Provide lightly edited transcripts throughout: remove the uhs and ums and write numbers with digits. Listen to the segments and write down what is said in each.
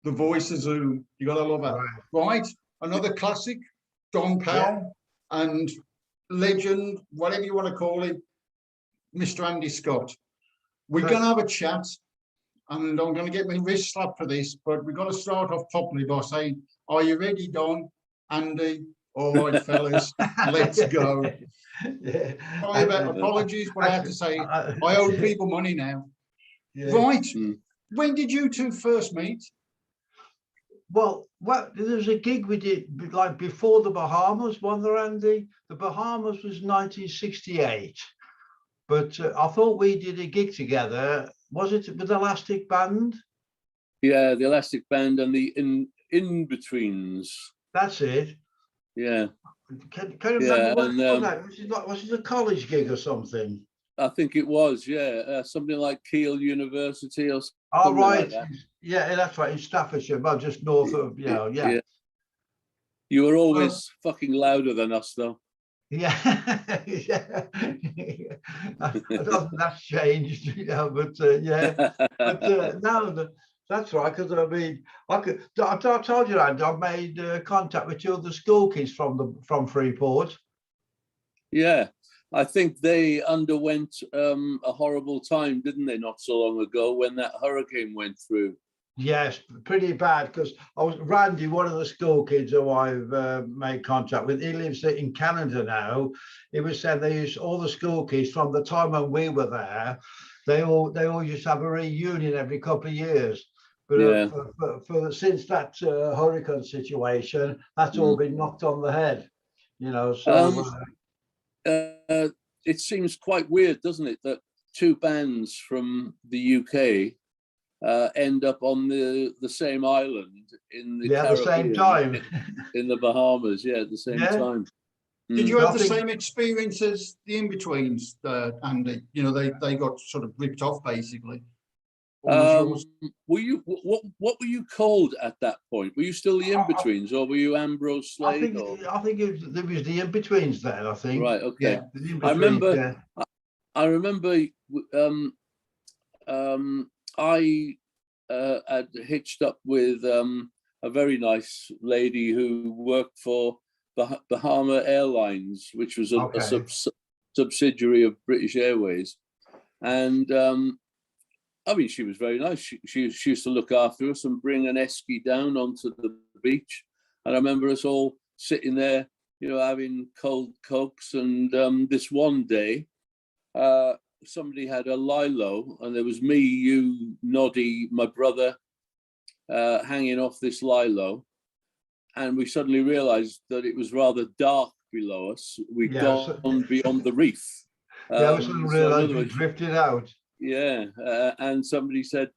the voices who you got to love it. Right. Another classic, Don Powell, and legend, whatever you want to call him, Mr. Andy Scott. We're going to have a chat, and I'm going to get my wrist slapped for this, but we're going to start off properly by saying, are you ready, Don? Andy? All right, fellas, let's go. Sorry about apologies, but I have to say, I owe people money now. Right. When did you two first meet? Well, there was a gig we did like before the Bahamas, wasn't there, Andy? The Bahamas was 1968, but I thought we did a gig together. Was it with the Elastic Band? Yeah, the Elastic Band and the In-Betweens. That's it. Yeah. Can you remember what it was like? Was it a college gig or something? I think it was, yeah. Something like Keele University or something. Oh, right. Like that. Yeah, that's right. In Staffordshire, well, just north of, yeah. You were always fucking louder than us, though. Yeah. Yeah. I don't think that's changed, but yeah. But no, that's right, because I mean, I told you, Andy, I made contact with two of the school kids from Freeport. Yeah. I think they underwent a horrible time, didn't they, not so long ago when that hurricane went through? Yes, pretty bad, because Randy, one of the school kids who I've made contact with, he lives in Canada now. He was saying they used all the school kids from the time when we were there. They all used to have a reunion every couple of years. But for since that hurricane situation, that's all been knocked on the head, So. It seems quite weird, doesn't it, that two bands from the UK end up on the same island in the Caribbean, the same time in the Bahamas, at the same time. Did you have the same experience as the In-Betweens, Andy? They got sort of ripped off basically. Were you what were you called at that point? Were you still the In-Betweens, or were you Ambrose Slade? I think it was the In-Betweens then. I think. Right. Okay. Yeah, I remember. I remember. I had hitched up with a very nice lady who worked for Bahama Airlines, which was a subsidiary of British Airways, and. I mean, she was very nice. She used to look after us and bring an esky down onto the beach. And I remember us all sitting there, having cold cokes. And this one day, somebody had a lilo, and there was me, you, Noddy, my brother, hanging off this lilo. And we suddenly realized that it was rather dark below us. We'd gone beyond the reef. We suddenly realized we drifted out. Yeah, and somebody said,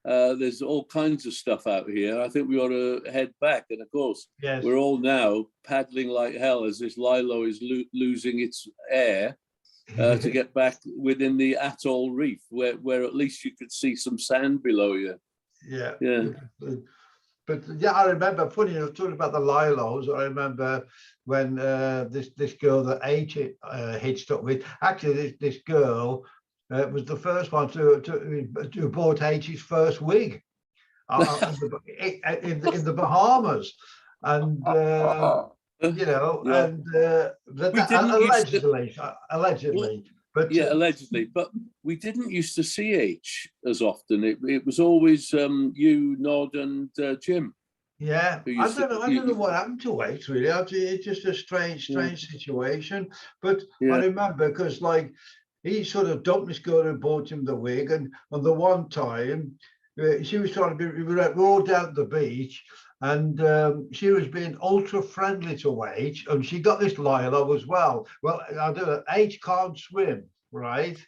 there's all kinds of stuff out here. I think we ought to head back. And of course, we're all now paddling like hell as this lilo is losing its air to get back within the atoll reef, where at least you could see some sand below you. Yeah. But I remember, funny enough, talking about the lilos, I remember when this girl that H hitched up with, actually this girl was the first one to bought H's first wig in the Bahamas, and allegedly, but allegedly. But we didn't used to see H as often. It was always you, Nod, and Jim. Yeah, I don't know what happened to H really. It's just a strange situation. But I remember because he sort of dumped this girl who bought him the wig, and on the one time she was trying to we were all down the beach, and she was being ultra friendly to H, and she got this lilo as well. Well, I don't know, H can't swim, right?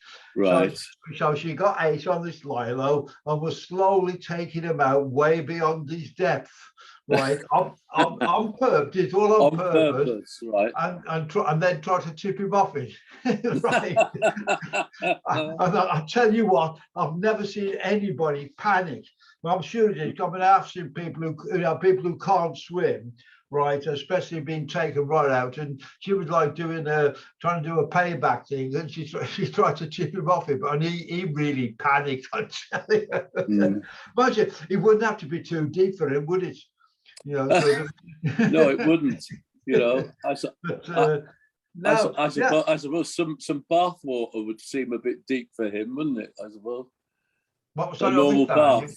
So she got H on this lilo and was slowly taking him out way beyond his depth. Right, on purpose, it's all on purpose, right? And then try to tip him off it, right? I tell you what, I've never seen anybody panic. Well, I'm sure it is. I mean, I've seen people who can't swim, right, especially being taken right out, and she was like trying to do a payback thing, and she tried to chip him off it, and he really panicked. I tell you. Mind you, it wouldn't have to be too deep for him, would it? You know, sort of. No, it wouldn't. You know, I suppose some bath water would seem a bit deep for him, wouldn't it? I suppose. What was a normal bath.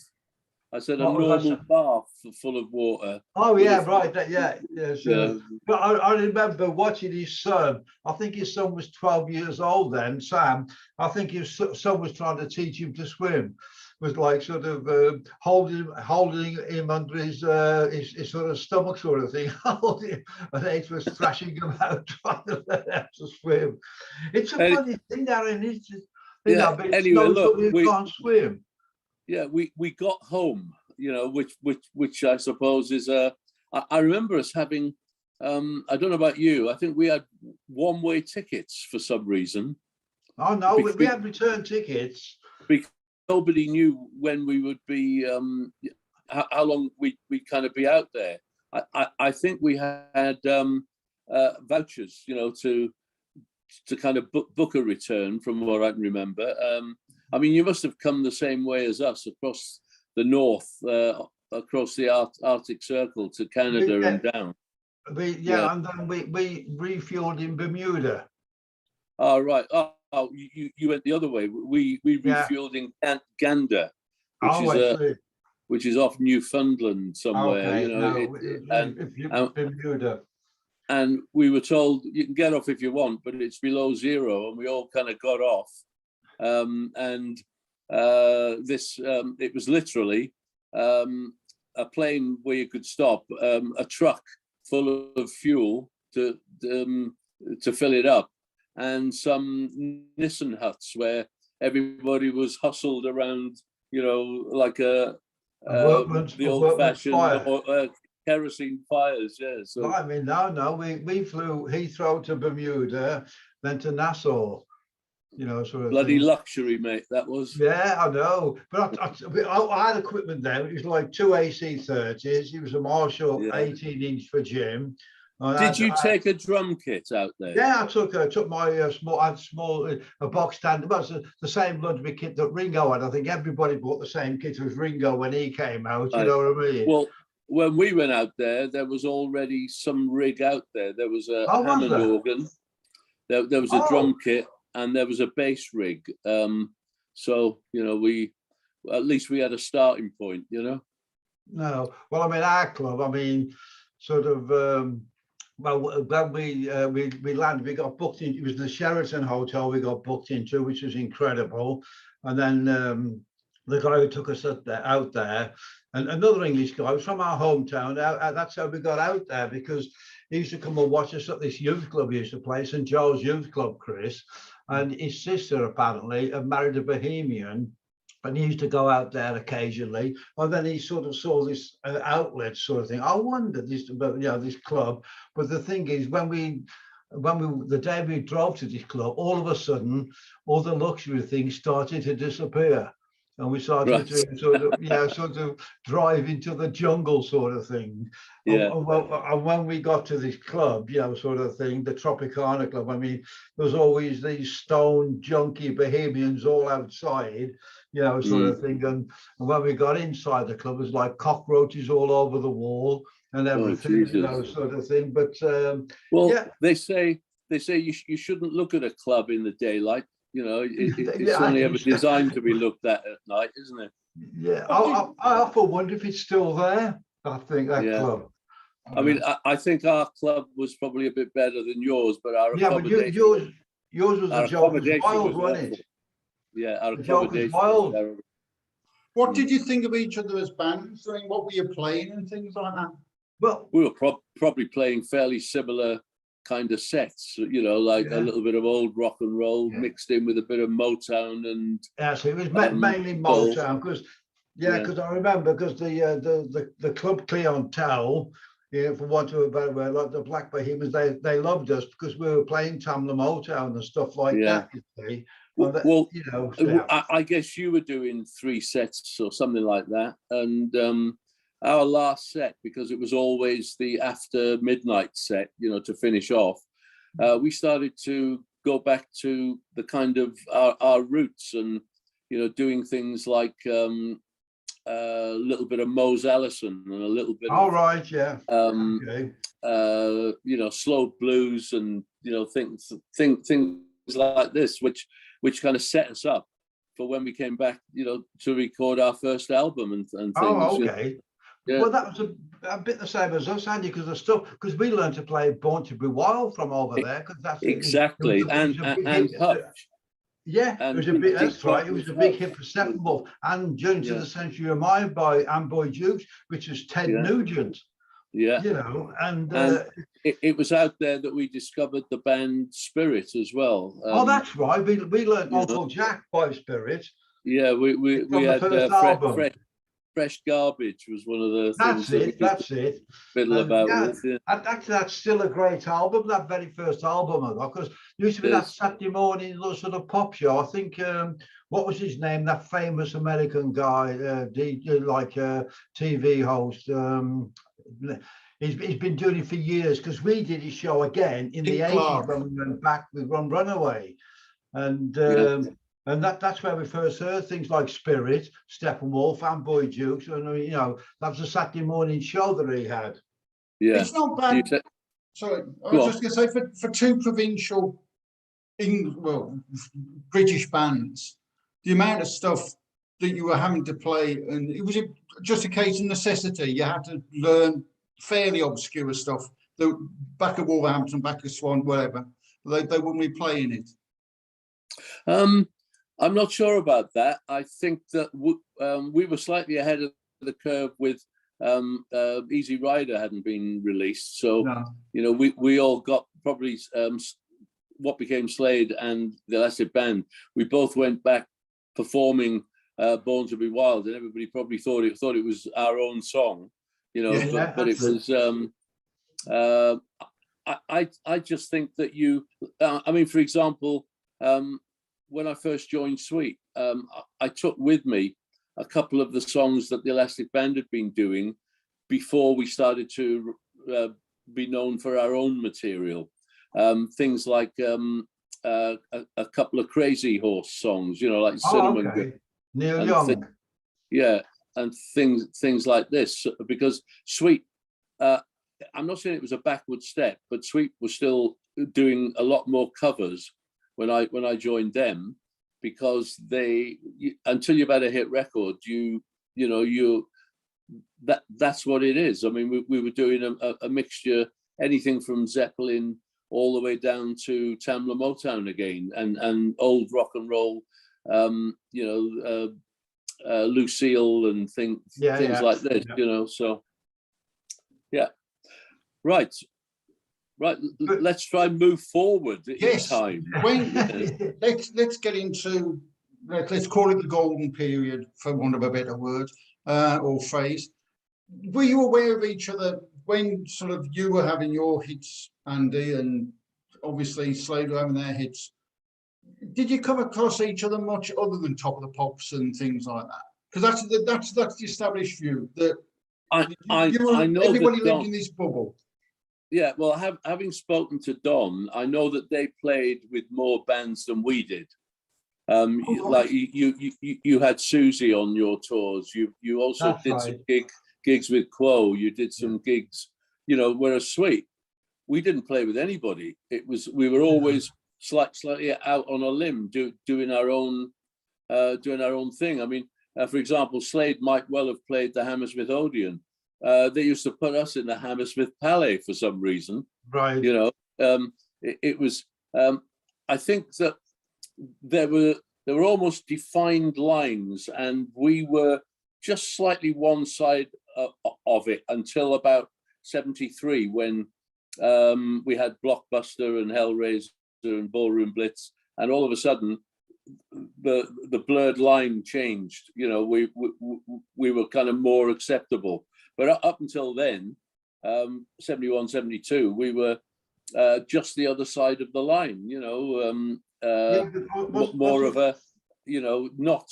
I said a normal bath full of water. Oh yeah, right. But I remember watching his son. I think his son was 12 years old then, Sam. I think his son was trying to teach him to swim. Was like sort of holding him under his sort of stomach sort of thing, and H was thrashing him out trying to let him to swim. It's a funny thing, Darren. It's just, anyway, look, we can't swim. Yeah, we got home, you know, which I suppose is I remember us having I don't know about you, I think we had one-way tickets for some reason. Oh no, we had return tickets. Because nobody knew when we would be how long we'd kind of be out there. I think we had vouchers, you know, to kind of book a return from what I can remember. I mean, you must have come the same way as us across the north, across the Arctic Circle to Canada and down. And then we refueled in Bermuda. Oh, right. Oh, you went the other way. We refueled in Gander, which is off Newfoundland somewhere. Okay, you know, Bermuda. And we were told you can get off if you want, but it's below zero, and we all kind of got off. It was literally a plane where you could stop, a truck full of fuel to fill it up, and some Nissen huts where everybody was hustled around, you know, like the old-fashioned kerosene fires. Yeah. So I mean, no, we flew Heathrow to Bermuda, then to Nassau. You know, sort of bloody thing. Luxury, mate. That was. Yeah, I know. But I had equipment there. It was like 2 AC-30s. It was a Marshall 18-inch for Jim. Did you take a drum kit out there? Yeah, I took my small box stand. It was the same Ludwig kit that Ringo had. I think everybody bought the same kit as Ringo when he came out. You know what I mean? Well, when we went out there was already some rig out there. There was a Hammond organ. There was a drum kit. And there was a bass rig, so you know at least we had a starting point, you know. No, well, I mean our club. I mean, sort of. Well, when we landed, we got booked in. It was the Sheraton Hotel we got booked into, which was incredible. And then the guy who took us out there, and another English guy was from our hometown. That's how we got out there, because he used to come and watch us at this youth club he used to play, St. Giles Youth Club, Chris. And his sister apparently had married a Bahamian, and he used to go out there occasionally. And then he sort of saw this outlet sort of thing. I wondered about this club. But the thing is, the day we drove to this club, all of a sudden, all the luxury things started to disappear. And we started to sort of drive into the jungle sort of thing. Yeah. And when we got to this club, sort of thing, the Tropicana Club, I mean, there's always these stone junky Bahamians all outside, sort of thing. And when we got inside the club, it was like cockroaches all over the wall and everything, sort of thing. But they say you shouldn't look at a club in the daylight. You know, it's only ever designed to be looked at night, isn't it? Yeah, I often wonder if it's still there. I think that club. I mean, I think our club was probably a bit better than yours, but our accommodation, yours was a joke. Was wild, wasn't it? Yeah, our accommodation was terrible. What did you think of each other as bands? I mean, what were you playing and things like that? Well, we were probably playing fairly similar kind of sets, you know, like a little bit of old rock and roll mixed in with a bit of Motown and so it was mainly Motown because I remember because the club clientele, for want of a better word, like the Black Bohemians, they loved us because we were playing Tamla Motown and stuff like that. You see. Well, I guess you were doing 3 sets or something like that, and our last set, because it was always the after midnight set, you know, to finish off, we started to go back to the kind of our roots, and, you know, doing things like a little bit of Mose Allison and a little bit all right, yeah. Okay. You know, slow blues, and, you know, things like this, which kind of set us up for when we came back, you know, to record our first album and things. Oh, okay. Yeah. Well, that was a bit the same as us, Andy, because we learned to play Born to Be Wild from over there, because that's exactly, and Hutch. Yeah, and it was a big. That's right. It was a big Hutch. hit for Steppenwolf and Journey to the Century of Mind by Amboy Dukes, which is Ted Nugent. Yeah, you know, and it was out there that we discovered the band Spirit as well. Oh, that's right. We learned Uncle Jack by Spirit. Yeah, we had fresh Garbage was one of the things. That's it. Fiddle about with. Yeah. Actually, that's still a great album. That very first album I got, because used to be that Saturday morning sort of pop show. I think what was his name? That famous American guy, DJ, like TV host. He's been doing it for years, because we did his show again in the 80s when we went back with Runaway, and that's where we first heard things like Spirit, Steppenwolf, and Boy Dukes, and you know, that was a Saturday morning show that he had. Yeah, it's not bad. Sorry, I was just going to say, for two provincial, British bands, the amount of stuff that you were having to play, and it was just a case of necessity. You had to learn fairly obscure stuff. The back of Wolverhampton, back of Swan, whatever. They wouldn't be playing it. I'm not sure about that. I think that we were slightly ahead of the curve with Easy Rider hadn't been released, so you know, we all got probably what became Slade and the Elastic Band. We both went back performing Born to Be Wild, and everybody probably thought it was our own song, you know. But it was. I just think that I mean, for example, when I first joined Sweet, I took with me a couple of the songs that the Elastic Band had been doing before we started to be known for our own material. Things like a couple of Crazy Horse songs, you know, like Cinnamon. Neil Young. And things like this, because Sweet, I'm not saying it was a backward step, but Sweet was still doing a lot more covers when I joined them, because until you've had a hit record, that's what it is. I mean, we were doing a mixture, anything from Zeppelin all the way down to Tamla Motown again, and old rock and roll, Lucille and things like this, you know. So right, let's try and move forward in time. Let's get into, let's call it the golden period, for want of a better word or phrase. Were you aware of each other when sort of you were having your hits, Andy, and obviously Slade were having their hits? Did you come across each other much other than Top of the Pops and things like that? Because that's the established view that I know everybody lived in this bubble. Yeah, well, having spoken to Don, I know that they played with more bands than we did. Like you had Susie on your tours. You also did some gigs with Quo. You did some gigs, you know. Whereas Sweet, we didn't play with anybody. We were always slightly out on a limb, doing our own thing. I mean, for example, Slade might well have played the Hammersmith Odeon. They used to put us in the Hammersmith Palais for some reason, right? You know, it was. I think that there were almost defined lines, and we were just slightly one side of it until about '73, when we had Blockbuster and Hellraiser and Ballroom Blitz, and all of a sudden the blurred line changed. You know, we were kind of more acceptable. But up until then, 71, 72, we were just the other side of the line, you know, more of a, you know, not,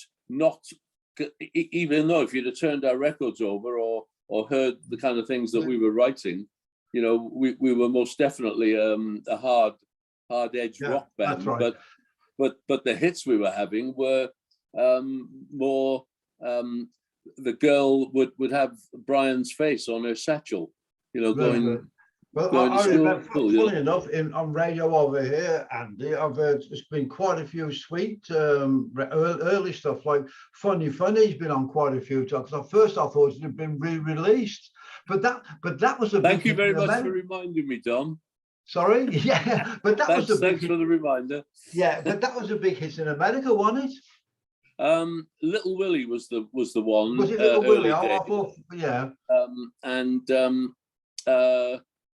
even though if you'd have turned our records over, or or heard the kind of things that we were writing, you know, we were most definitely a hard-edged rock band. That's right. But the hits we were having were more. The girl would have Brian's face on her satchel, you know, going. Well, going I to remember, school, funny enough, on radio over here, Andy, I've heard there's been quite a few sweet early stuff like Funny's been on quite a few times. At first, I thought it had been re-released, but that was a. Thank you very much for reminding me, Dom. Sorry, yeah, but that was a big. Thanks for the reminder. Yeah, but that was a big hit in America, wasn't it? Little Willie was the one. Was it Little Willie? I thought, yeah.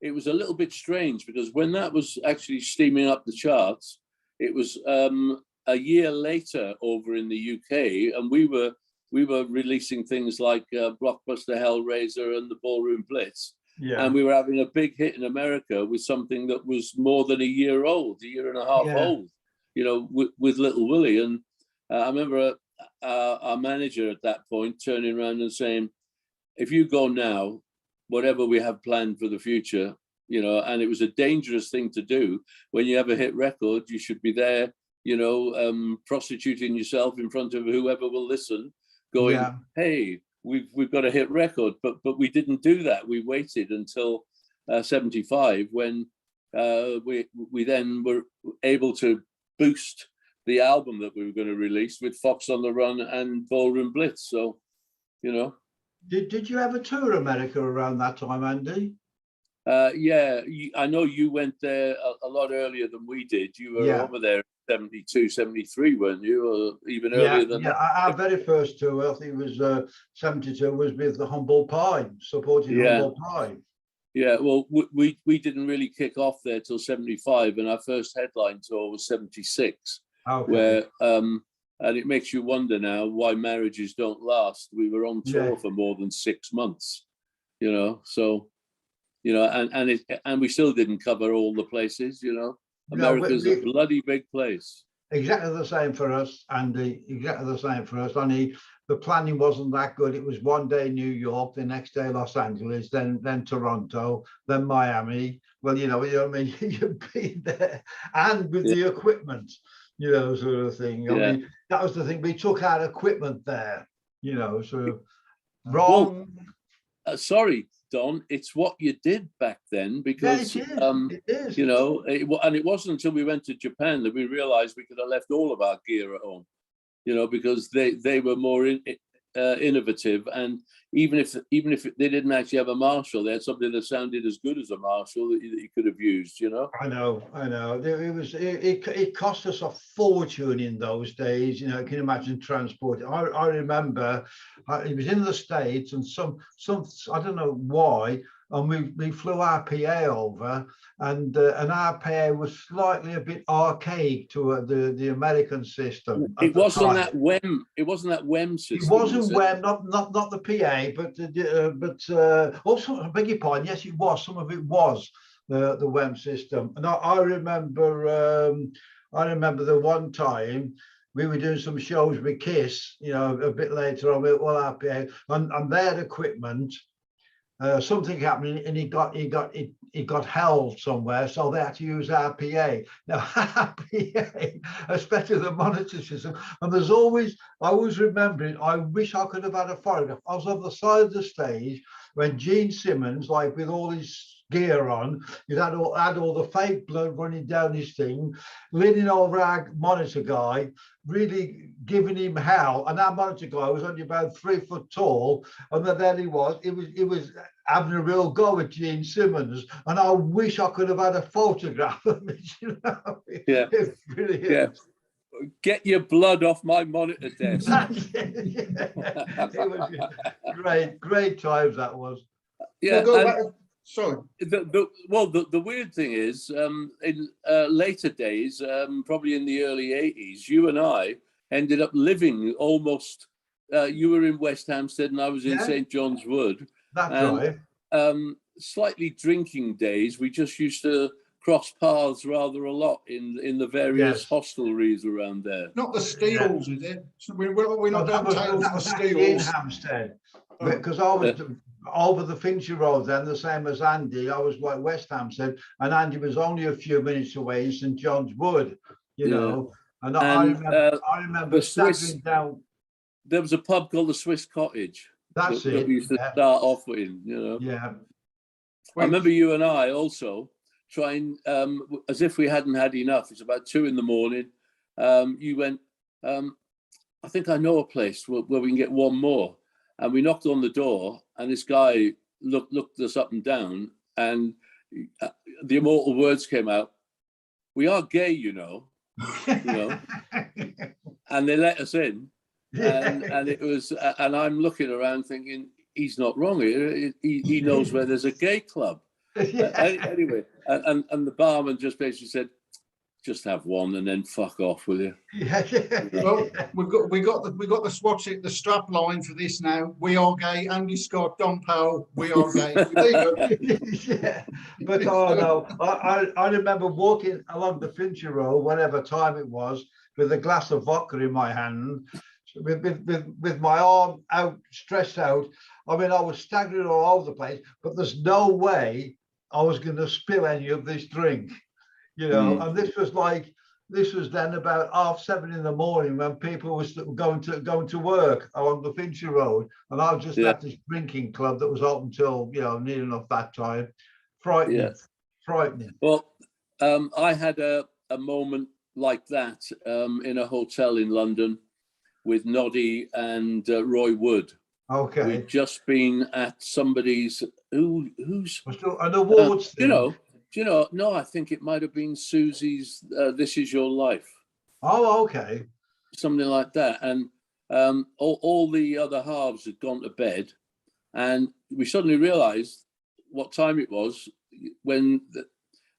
It was a little bit strange because when that was actually steaming up the charts, it was a year later over in the UK, and we were releasing things like Blockbuster Hellraiser and the Ballroom Blitz. Yeah. And we were having a big hit in America with something that was more than a year old, a year and a half old, you know, with Little Willie. And I remember our manager at that point turning around and saying, if you go now, whatever we have planned for the future, you know, and it was a dangerous thing to do. When you have a hit record, you should be there, you know, prostituting yourself in front of whoever will listen, going, hey, we've got a hit record. But we didn't do that. We waited until 75 when we then were able to boost the album that we were going to release with Fox on the Run and Ballroom Blitz. So, you know. Did you ever tour America around that time, Andy? Yeah, I know you went there a lot earlier than we did. You were over there in 72, 73, weren't you? Or even earlier than that? Our very first tour, I think it was 72, was with the Humble Pie, supporting Humble Pie. Yeah, well, we didn't really kick off there till 75, and our first headline tour was 76, where and it makes you wonder now why marriages don't last. We were on tour for more than 6 months, you know. So, you know, and we still didn't cover all the places, you know. America's a bloody big place. Exactly the same for us, Andy. Exactly the same for us. Only the planning wasn't that good. It was one day New York, the next day Los Angeles, then Toronto, then Miami. Well, you know what I mean. You've been there, and with the equipment, you know, sort of thing. I mean, that was the thing. We took our equipment there, you know, sort of wrong. Well, sorry, Don, it's what you did back then, because it is. You know, and it wasn't until we went to Japan that we realized we could have left all of our gear at home, you know, because they were more innovative, and even if they didn't actually have a Marshall, they had something that sounded as good as a Marshall that you could have used, you know. I know. It cost us a fortune in those days, you know. Can you imagine transport? I remember it was in the States, and some I don't know why, and we flew our PA over, and our PA was slightly a bit archaic to the American system. It wasn't that WEM. It wasn't that WEM system. It wasn't WEM, not the PA, but also, I beg your pardon. Yes, it was. Some of it was the WEM system. And I remember the one time we were doing some shows with Kiss, you know, a bit later on with all our PA, and their equipment. Something happened, and he got held somewhere, so they had to use RPA. Now RPA, especially the monitor system, and there's always, I was remembering, I wish I could have had a photograph. I was on the side of the stage when Gene Simmons, like with all his gear on, he had all the fake blood running down his thing, leaning over our monitor guy, really giving him hell, and our monitor guy was only about 3 foot tall, and then he was having a real go at Gene Simmons, and I wish I could have had a photograph of it, you know. It's brilliant. Yeah. Get your blood off my monitor desk. It was great times, that was. Yeah. Sorry. The weird thing is, in later days, probably in the early 80s, you and I ended up living almost. You were in West Hampstead, and I was in St. John's Wood. That's right. Slightly drinking days. We just used to cross paths rather a lot in the various hostelries around there. Not the Steels, is it? We're not down Tales, the Steels. In Hampstead, because I over the Finchley Road then, the same as Andy. I was like West Hampstead, and Andy was only a few minutes away in St John's Wood, you know. And I remember staggering down. There was a pub called the Swiss Cottage. That's that we used to start off in, you know. Yeah. I remember you and I also trying, as if we hadn't had enough. It's about 2 a.m. You went, I think I know a place where we can get one more. And we knocked on the door, and this guy looked us up and down, and the immortal words came out, "We are gay, you know." And they let us in. And it was, and I'm looking around thinking, he's not wrong. He knows where there's a gay club. Anyway, and the barman just basically said, "Just have one and then fuck off, will you?" Well, we got the strap line for this now. We are gay. Andy Scott, Don Powell. We are gay. There you go. But no, I remember walking along the Finchley Road, whatever time it was, with a glass of vodka in my hand, with my arm out, stretched out. I mean, I was staggering all over the place, but there's no way I was going to spill any of this drink, you know. And this was then about 7:30 in the morning when people were going to work along the Finchley Road, and I was just at this drinking club that was open till, you know, near enough that time. Frightening. Well, I had a moment like that in a hotel in London with Noddy and Roy Wood. Okay. We'd just been at somebody's who's an awards thing. Do you know? No, I think it might have been Susie's "This Is Your Life." Oh, okay. Something like that. And all the other halves had gone to bed, and we suddenly realised what time it was when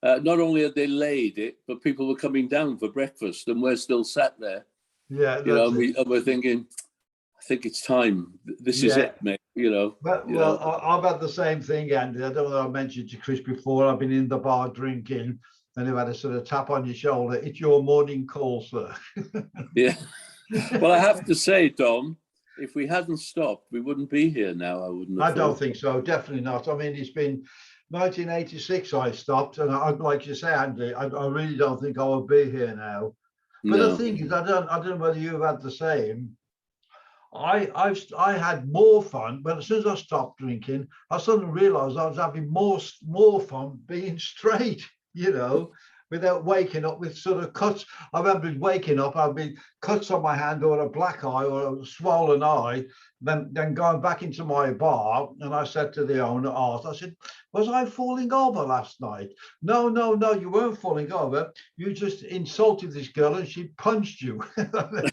not only had they laid it, but people were coming down for breakfast, and we're still sat there. Yeah, you know, we're thinking, I think it's time. This is it, mate. You know. Well, I've had the same thing, Andy. I don't know if I mentioned to Chris before. I've been in the bar drinking, and they've had a sort of tap on your shoulder. It's your morning call, sir. Yeah. Well, I have to say, Dom, if we hadn't stopped, we wouldn't be here now. I don't think so. Definitely not. I mean, it's been 1986 I stopped, and like you say, Andy, I really don't think I would be here now. But the thing is, I don't know whether you've had the same. I had more fun, but as soon as I stopped drinking, I suddenly realised I was having more fun being straight, you know, without waking up with sort of cuts. I remember waking up, I'd be cuts on my hand or a black eye or a swollen eye, then going back into my bar, and I said to the owner, I said, "Was I falling over last night?" No, you weren't falling over. You just insulted this girl and she punched you.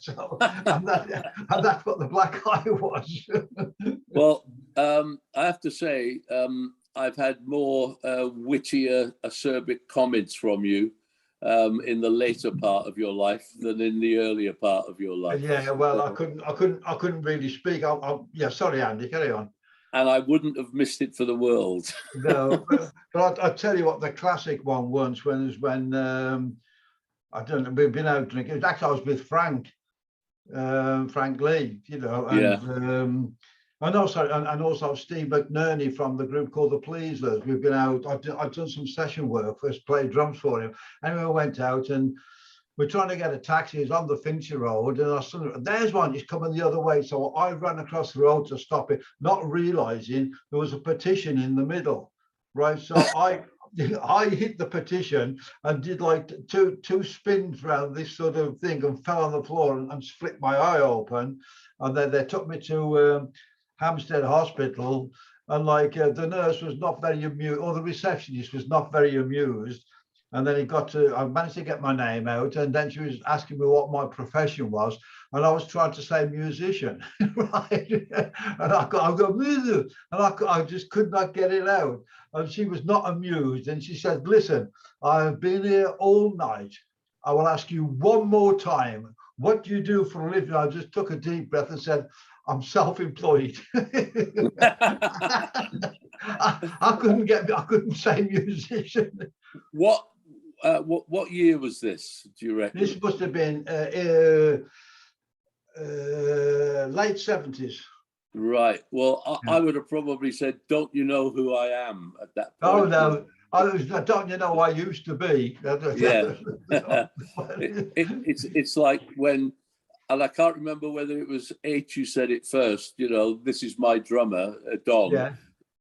So, and that's what the black eye was. Well, I have to say, I've had more wittier, acerbic comments from you in the later part of your life than in the earlier part of your life. Yeah, well, I couldn't really speak. Yeah, sorry, Andy, carry on. And I wouldn't have missed it for the world. No, but I'll tell you what, the classic one once when I don't know, we've been out drinking. Actually, I was with Frank Lee, you know, and and also Steve McNerney from the group called the Pleasers. We've been out. I've done some session work, first played drums for him. Anyway, I went out and we're trying to get a taxi. It's on the Finchley Road, and I suddenly, there's one. He's coming the other way, so I ran across the road to stop it, not realizing there was a petition in the middle, right? So I hit the petition and did like two spins around this sort of thing and fell on the floor and split my eye open, and then they took me to Hampstead Hospital, and like the nurse was not very amused, or the receptionist was not very amused. And then I managed to get my name out, and then she was asking me what my profession was, and I was trying to say musician, right? And I go music, and I just could not get it out. And she was not amused, and she said, "Listen, I've been here all night. I will ask you one more time. What do you do for a living?" I just took a deep breath and said, "I'm self-employed." I couldn't say musician. What year was this, do you reckon? This must have been late 70s. Right. Well, I would have probably said, "Don't you know who I am?" at that point. Oh no, don't you know I used to be? Yeah. It's like when, and I can't remember whether it was H who said it first. You know, this is my drummer, Don. Yeah,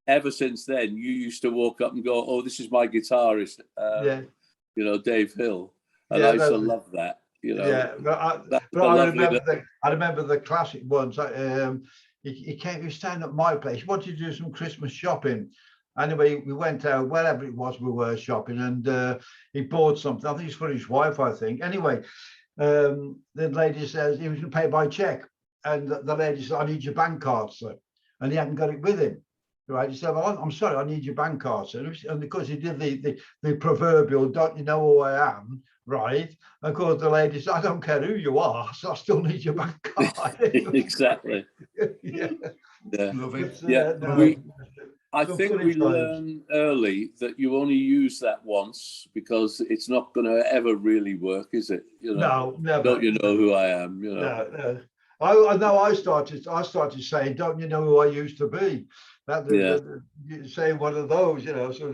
Ever since then, you used to walk up and go, "Oh, this is my guitarist." yeah, You know, Dave Hill, and yeah. I used to love that. You know, Yeah, that's but a I lovely. remember the classic ones. He was staying at my place. He wanted to do some Christmas shopping. Anyway, we went out wherever it was we were shopping, and he bought something. I think it's for his wife, I think. Anyway, the lady says he was going to pay by check, and the lady said, "I need your bank card, sir," and he hadn't got it with him. Right, he said, "Well, I'm sorry, I need your bank card, sir." And because he did the proverbial, "Don't you know who I am?" Right, of course, the lady said, "I don't care who you are, so I still need your bank card." Exactly. Yeah, Yeah. Love it. Yeah. no, I some think funny we times. learn early that you only use that once, because it's not going to ever really work, is it? You know, No, never. don't you know who I am? You know. No. I know. I started saying, "Don't you know who I used to be?" You say one of those, you know, so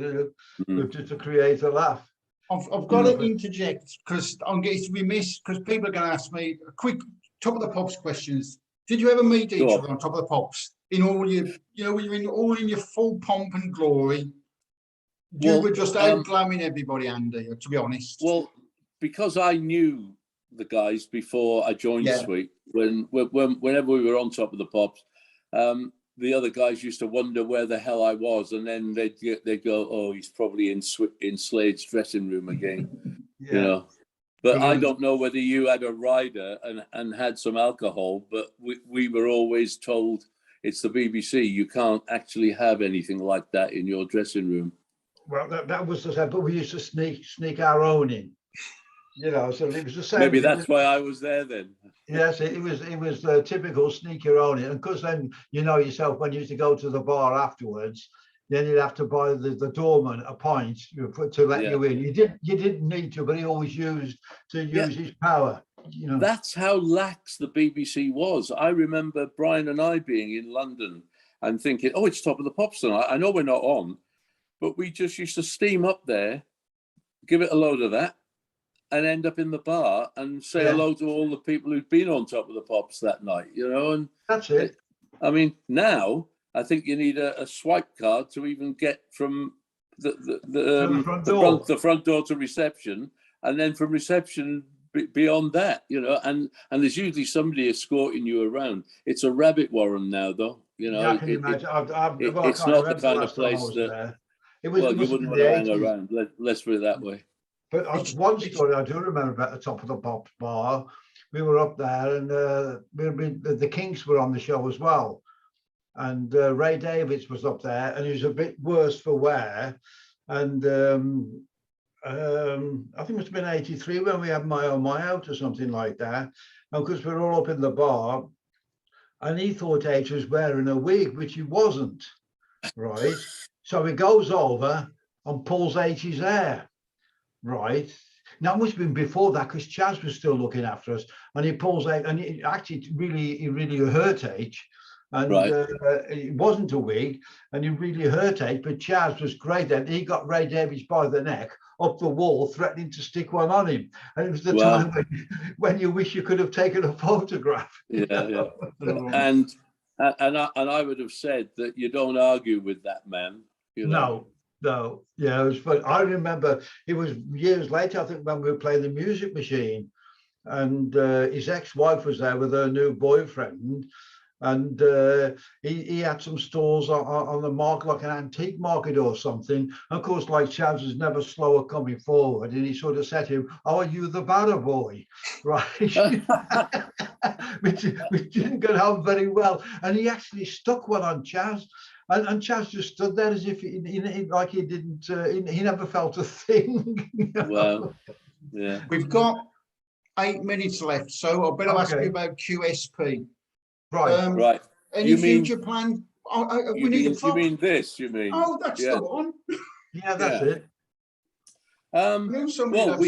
just to create a laugh. I've got to interject because I'm getting remiss because people are going to ask me a quick top of the pops questions. Did you ever meet each other on Top of the Pops in all your, you know, when you're all in your full pomp and glory? You were just out glamming everybody, Andy, to be honest. Well, because I knew the guys before I joined Sweet, whenever we were on Top of the Pops, the other guys used to wonder where the hell I was, and then they'd go, "Oh, he's probably in Slade's dressing room again," you know. But I don't know whether you had a rider and had some alcohol, but we were always told it's the BBC. You can't actually have anything like that in your dressing room. Well, that was the same, but we used to sneak our own in, you know. So it was the same. Maybe that's why I was there then. Yes, it was the typical sneak your own in, and because then you know yourself when you used to go to the bar afterwards, then you'd have to buy the doorman a pint to let you in. You didn't need to, but he always used his power. You know, that's how lax the BBC was. I remember Brian and I being in London and thinking, "Oh, it's Top of the Pops tonight. I know we're not on." But we just used to steam up there, give it a load of that, and end up in the bar and say hello to all the people who'd been on Top of the Pops that night, you know. And that's it. I mean, now I think you need a swipe card to even get from the front door to reception, and then from reception beyond that, you know. And there's usually somebody escorting you around. It's a rabbit warren now, though. You know, yeah, I can imagine. It's not the kind of place that. You wouldn't want to hang around. Let's put it that way. But one story I do remember about the Top of the Pops bar, we were up there, and the Kinks were on the show as well, and Ray Davies was up there, and he was a bit worse for wear, and I think it must have been '83 when we had My Oh My Out or something like that, and because we were all up in the bar, and he thought H was wearing a wig, which he wasn't, right? So he goes over and pulls H's hair, right? Now it must have been before that because Chaz was still looking after us, and he pulls H, and it actually really hurt H, and it wasn't a wig, and it really hurt H. But Chaz was great, and he got Ray Davies by the neck up the wall, threatening to stick one on him, and it was the time when you wish you could have taken a photograph. Yeah. And I would have said that you don't argue with that man. You know? No, yeah, it was fun. I remember it was years later, I think, when we were playing the Music Machine, and his ex-wife was there with her new boyfriend, and he had some stalls on the market, like an antique market or something. And of course, like Chaz was never slow at coming forward, and he sort of said to him, "Oh, are you the Barra boy?" Right? which didn't go down very well, and he actually stuck one on Chaz. And Chaz just stood there as if he like he didn't, he never felt a thing. You know? Well, yeah. We've got 8 minutes left, so I better ask you about QSP. Right. Right. Any future plan? We need a you mean this? You mean? Oh, that's the one. Yeah, that's it. Well,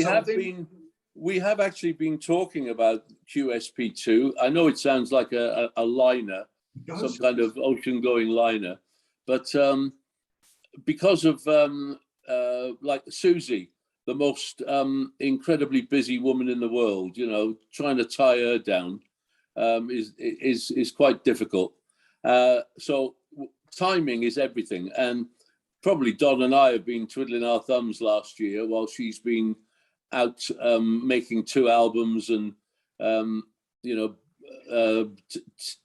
we have actually been talking about QSP2. I know it sounds like a liner, some kind of ocean-going liner. But because of like Susie, the most incredibly busy woman in the world, you know, trying to tie her down is quite difficult. So timing is everything, and probably Don and I have been twiddling our thumbs last year while she's been out making 2 albums and you know,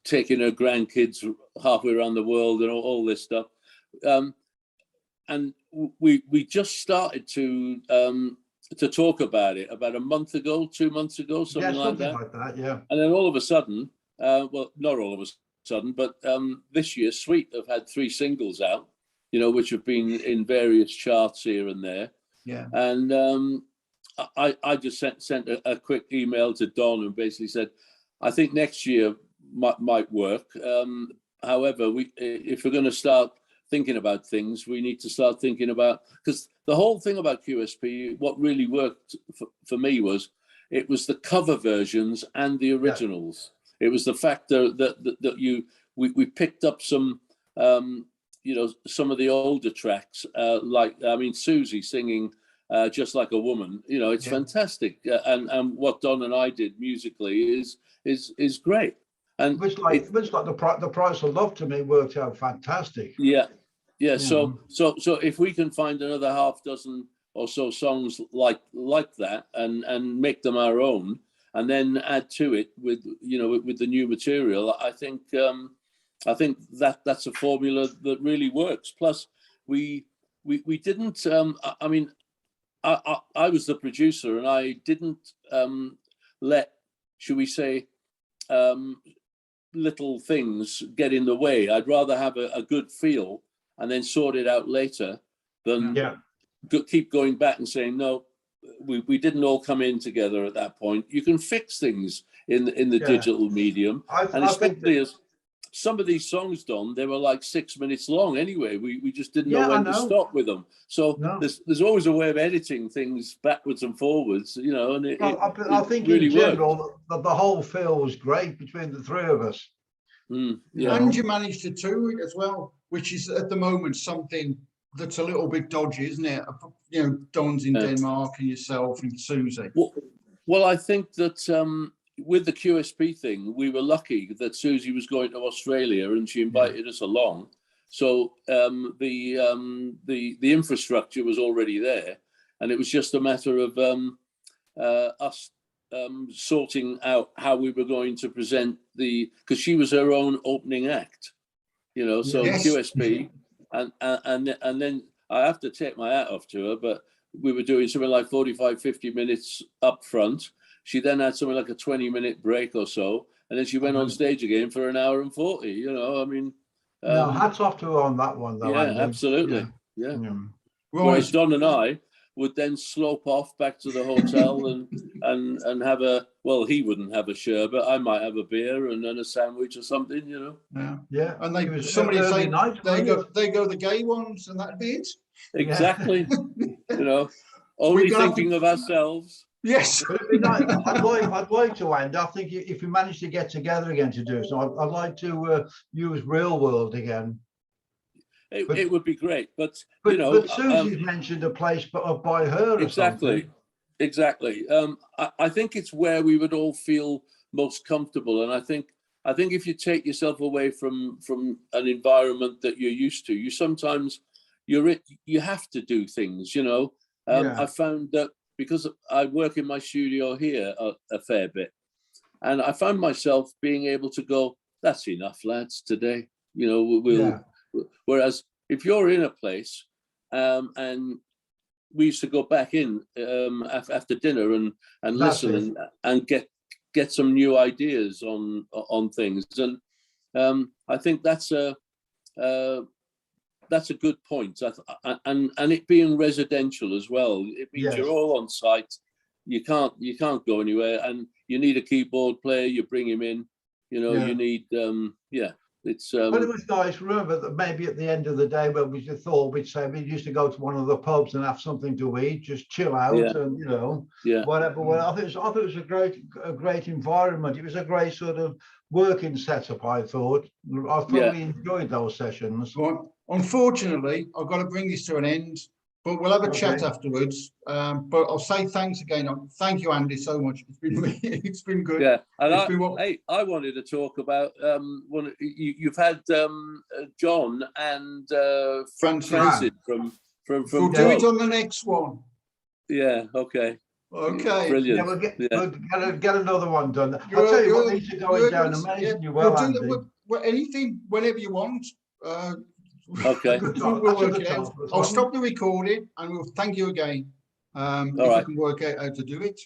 taking her grandkids halfway around the world and all this stuff. And we just started to talk about it about a month ago, 2 months ago, something like that. Yeah. And then all of a sudden, well, not all of a sudden, but this year, Sweet have had 3 singles out, you know, which have been in various charts here and there. Yeah. And I just sent a quick email to Don and basically said, I think next year might work. However, if we're going to start thinking about things, we need to start thinking about, because the whole thing about QSP, what really worked for me was, it was the cover versions and the originals. Yeah. It was the fact that we picked up some, you know, some of the older tracks, like, I mean, Susie singing Just Like a Woman, you know, it's fantastic. And what Don and I did musically is great. And which like the Price of Love to me worked out fantastic. Yeah. So if we can find another half dozen or so songs like that and make them our own, and then add to it with, you know, with the new material, I think that's a formula that really works. Plus, we didn't. I mean, I was the producer, and I didn't let, should we say, little things get in the way. I'd rather have a good feel and then sort it out later than keep going back and saying, no, we didn't all come in together at that point. You can fix things in the digital medium. And especially as some of these songs, Don, they were like 6 minutes long anyway. We just didn't know when to stop with them. So there's always a way of editing things backwards and forwards, you know, and I think really in general, the whole feel was great between the 3 of us. And you managed to tour it as well, which is at the moment something that's a little bit dodgy, isn't it? You know, Don's in Denmark and yourself and Susie. Well, I think that with the QSP thing, we were lucky that Susie was going to Australia and she invited us along. So the infrastructure was already there, and it was just a matter of us sorting out how we were going to present because she was her own opening act, you know. So QSP, and then I have to take my hat off to her, but we were doing something like 45-50 minutes up front. She then had something like a 20-minute break or so, and then she went on stage again for 1 hour and 40. You know, I mean, no, hats off to her on that one, though. Yeah, absolutely. Yeah. Whereas Don and I would then slope off back to the hotel and have well, he wouldn't have a sherbet, I might have a beer and then a sandwich or something, you know. Yeah. And somebody say they go the gay ones, and that'd be it. Exactly. You know, only thinking of ourselves. Yes. I'd like to end. I think if we manage to get together again to do so, I'd like to use Real World again. It would be great, but you know, but Susie's mentioned a place by her. Exactly. I think it's where we would all feel most comfortable, and I think if you take yourself away from an environment that you're used to, you sometimes you have to do things. You know, I found that because I work in my studio here a fair bit, and I found myself being able to go, "That's enough, lads. Today, you know, Whereas if you're in a place, and we used to go back in after dinner and listen and get some new ideas on things, and I think that's a good point. And it being residential as well, it means you're all on site. You can't go anywhere, and you need a keyboard player. You bring him in. You know, you need It's but it was nice. Remember that maybe at the end of the day, when we just thought we'd say we used to go to one of the pubs and have something to eat, just chill out, and you know, whatever. Well, I think it was a great environment. It was a great sort of working setup, I thought. I thoroughly enjoyed those sessions. Well, unfortunately, I've got to bring this to an end, but we'll have a chat afterwards. But I'll say thanks again. Thank you, Andy, so much. It's been it's been good. Yeah, and I wanted to talk about you've had John and Francis from We'll do it on the next one. Yeah. Okay. Okay. Brilliant. Yeah, we'll get another one done. I'll tell you what, these are going down amazingly well, Andy. Anything, whenever you want. Okay. We'll work it out. I'll stop the recording and we'll thank you again. If we can work out how to do it.